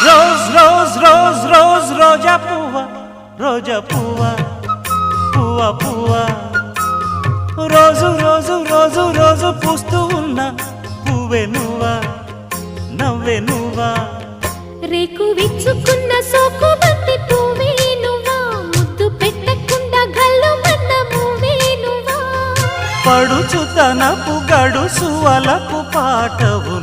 Rose rose rose rose రోజా పువ్వా, రోజా పువ్వా, పువ్వా పువ్వా, రోజు రోజు రోజు రోజు పూస్తూ ఉన్న పువ్వే నువ్వా, నవ్వే నువ్వా. రేకు విచ్చుకున్న సోకు బంతి పువ్వే నువ్వా, ముద్దు పెట్టకుండా గల్లు మన్న పువ్వే నువ్వా. పడుచుతనపు గడుసు అలకు పాటవు